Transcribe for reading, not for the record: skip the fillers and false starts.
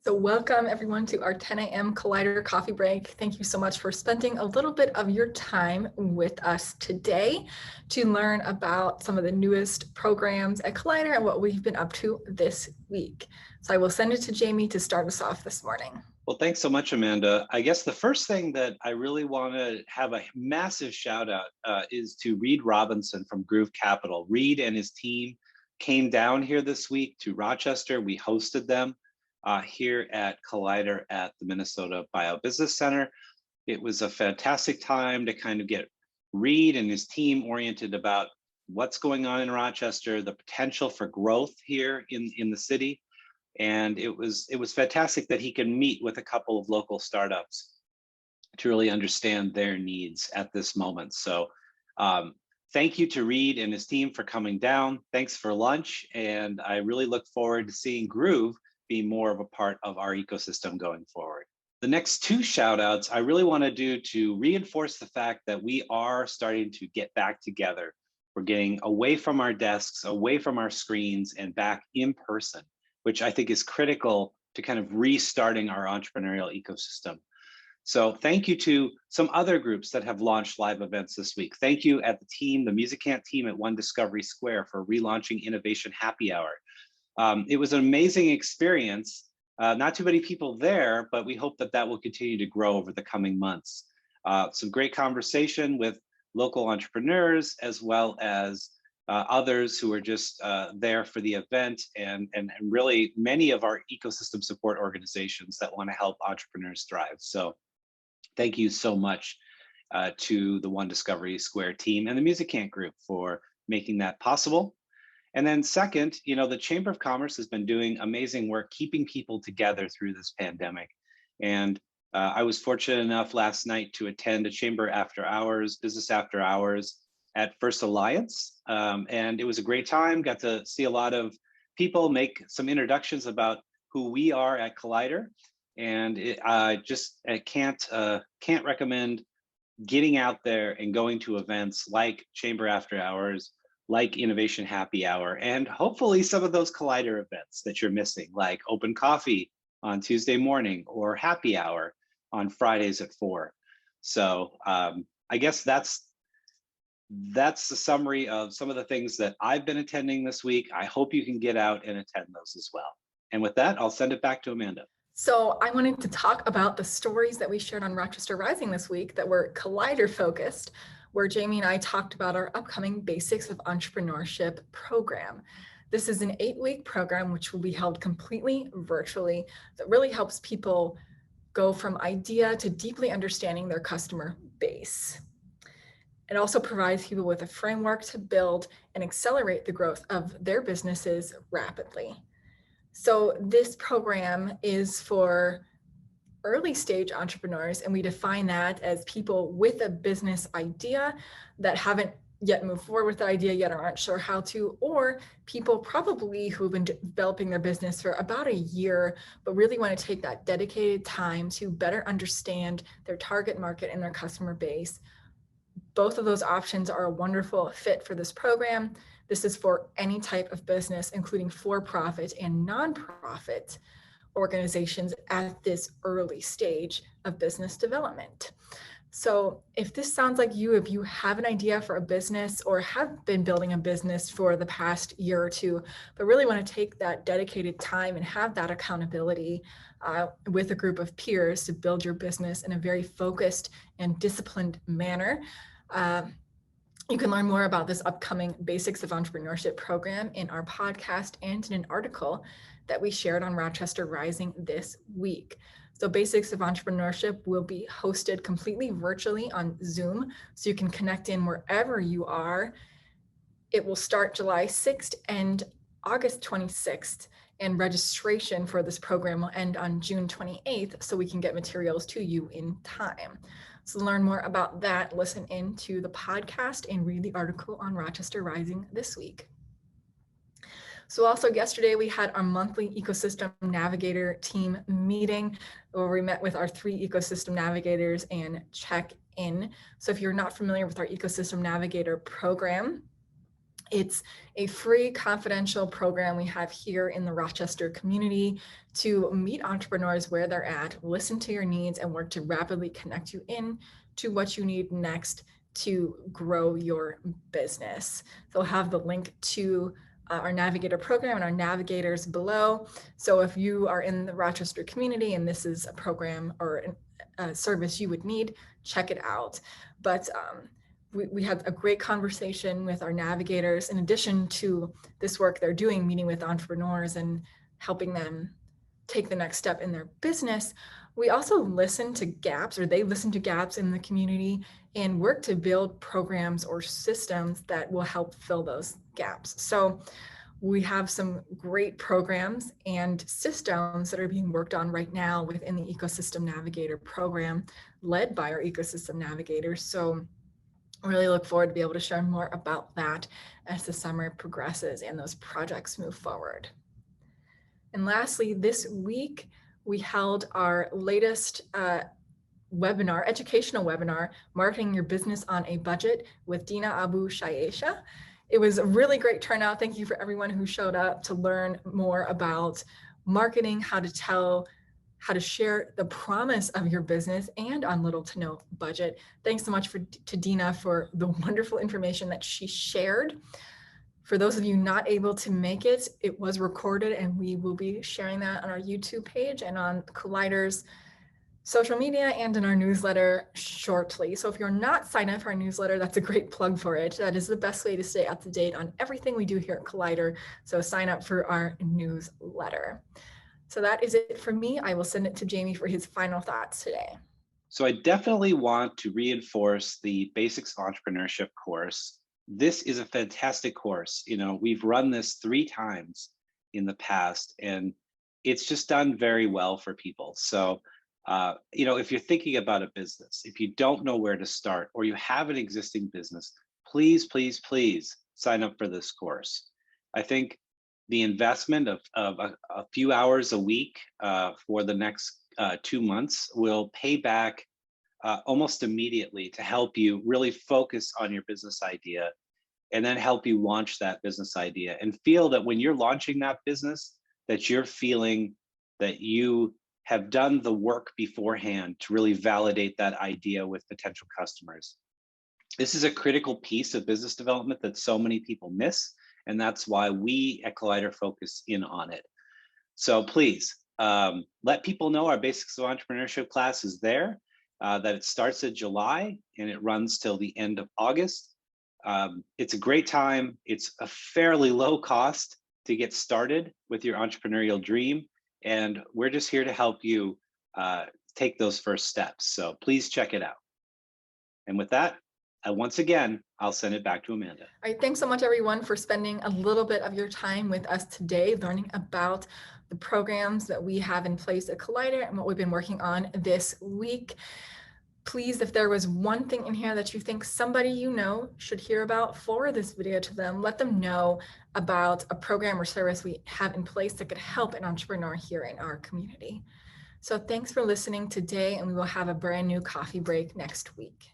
So welcome everyone to our 10 a.m. Collider coffee break. Thank you so much for spending a little bit of your time with us today to learn about some of the newest programs at Collider and what we've been up to this week. So I will send it to Jamie to start us off this morning. Well, thanks so much, Amanda. I guess the first thing that I really want to have a massive shout out is to Reed Robinson from Groove Capital. Reed and his team came down here this week to Rochester. We hosted them here at Collider at the Minnesota Biobusiness Center. It was a fantastic time to kind of get Reed and his team oriented about what's going on in Rochester, the potential for growth here in the city. And it was fantastic that he can meet with a couple of local startups to really understand their needs at this moment. So thank you to Reed and his team for coming down. Thanks for lunch. And I really look forward to seeing Groove be more of a part of our ecosystem going forward. The next two shout outs I really want to do to reinforce the fact that we are starting to get back together. We're getting away from our desks, away from our screens, and back in person, which I think is critical to kind of restarting our entrepreneurial ecosystem. So thank you to some other groups that have launched live events this week. Thank you at the team, the Musicant team at One Discovery Square for relaunching Innovation Happy Hour. It was an amazing experience. Not too many people there, but we hope that that will continue to grow over the coming months. Some great conversation with local entrepreneurs as well as others who are just there for the event, and really many of our ecosystem support organizations that want to help entrepreneurs thrive. So thank you so much to the One Discovery Square team and the Musicant group for making that possible. And then second, the Chamber of Commerce has been doing amazing work keeping people together through this pandemic. And I was fortunate enough last night to attend a Chamber After Hours, Business After Hours at First Alliance. And it was a great time, got to see a lot of people, make some introductions about who we are at Collider. And I can't recommend getting out there and going to events like Chamber After Hours, like Innovation Happy Hour, and hopefully some of those Collider events that you're missing, like Open Coffee on Tuesday morning or Happy Hour on Fridays at 4. So I guess that's the summary of some of the things that I've been attending this week. I hope you can get out and attend those as well. And with that, I'll send it back to Amanda. So I wanted to talk about the stories that we shared on Rochester Rising this week that were Collider focused, where Jamie and I talked about our upcoming Basics of Entrepreneurship program. This is an 8-week program which will be held completely virtually that really helps people go from idea to deeply understanding their customer base. It also provides people with a framework to build and accelerate the growth of their businesses rapidly. So this program is for early stage entrepreneurs, and we define that as people with a business idea that haven't yet moved forward with the idea yet or aren't sure how to, or people probably who've been developing their business for about a year, but really want to take that dedicated time to better understand their target market and their customer base. Both of those options are a wonderful fit for this program. This is for any type of business, including for-profit and nonprofit organizations at this early stage of business development. So if this sounds like you, if you have an idea for a business or have been building a business for the past year or two, but really want to take that dedicated time and have that accountability with a group of peers to build your business in a very focused and disciplined manner, you can learn more about this upcoming Basics of Entrepreneurship program in our podcast and in an article that we shared on Rochester Rising this week. So Basics of Entrepreneurship will be hosted completely virtually on Zoom, so you can connect in wherever you are. It will start July 6th and August 26th, and registration for this program will end on June 28th, so we can get materials to you in time. So to learn more about that, listen in to the podcast and read the article on Rochester Rising this week. So also yesterday we had our monthly Ecosystem Navigator team meeting where we met with our 3 Ecosystem Navigators and check in. So if you're not familiar with our Ecosystem Navigator program, It's a free confidential program we have here in the Rochester community to meet entrepreneurs where they're at, listen to your needs, and work to rapidly connect you in to what you need next to grow your business. They'll have the link to our Navigator program and our navigators below. So if you are in the Rochester community and this is a program or a service you would need, check it out. But we had a great conversation with our navigators. In addition to this work they're doing, meeting with entrepreneurs and helping them take the next step in their business, we also listen to gaps, or they listen to gaps in the community and work to build programs or systems that will help fill those gaps. So we have some great programs and systems that are being worked on right now within the Ecosystem Navigator program, led by our Ecosystem Navigator. So I really look forward to be able to share more about that as the summer progresses and those projects move forward. And lastly, this week, we held our latest webinar, educational webinar, Marketing Your Business on a Budget with Dina Abo Sheasha. It was a really great turnout. Thank you for everyone who showed up to learn more about marketing, how to share the promise of your business and on little to no budget. Thanks so much to Dina for the wonderful information that she shared. For those of you not able to make it, it was recorded and we will be sharing that on our YouTube page and on Collider's social media and in our newsletter shortly. So if you're not signed up for our newsletter, that's a great plug for it. That is the best way to stay up to date on everything we do here at Collider. So sign up for our newsletter. So that is it for me. I will send it to Jamie for his final thoughts today. So I definitely want to reinforce the Basics of Entrepreneurship course. This is a fantastic course. You know, we've run this 3 times in the past, and it's just done very well for people. So, you know, if you're thinking about a business, if you don't know where to start, or you have an existing business, please, please, please sign up for this course. I think the investment of a few hours a week for the next 2 months will pay back almost immediately to help you really focus on your business idea, and then help you launch that business idea and feel that when you're launching that business, that you're feeling that you have done the work beforehand to really validate that idea with potential customers. This is a critical piece of business development that so many people miss, and that's why we at Collider focus in on it. So please let people know our Basics of Entrepreneurship class is there, that it starts in July and it runs till the end of August. It's a great time. It's a fairly low cost to get started with your entrepreneurial dream, and we're just here to help you take those first steps. So please check it out. And with that, once again, I'll send it back to Amanda. All right, thanks so much, everyone, for spending a little bit of your time with us today, learning about the programs that we have in place at Collider and what we've been working on this week. Please, if there was one thing in here that you think somebody you know should hear about, forward this video to them. Let them know about a program or service we have in place that could help an entrepreneur here in our community. So thanks for listening today, and we will have a brand new coffee break next week.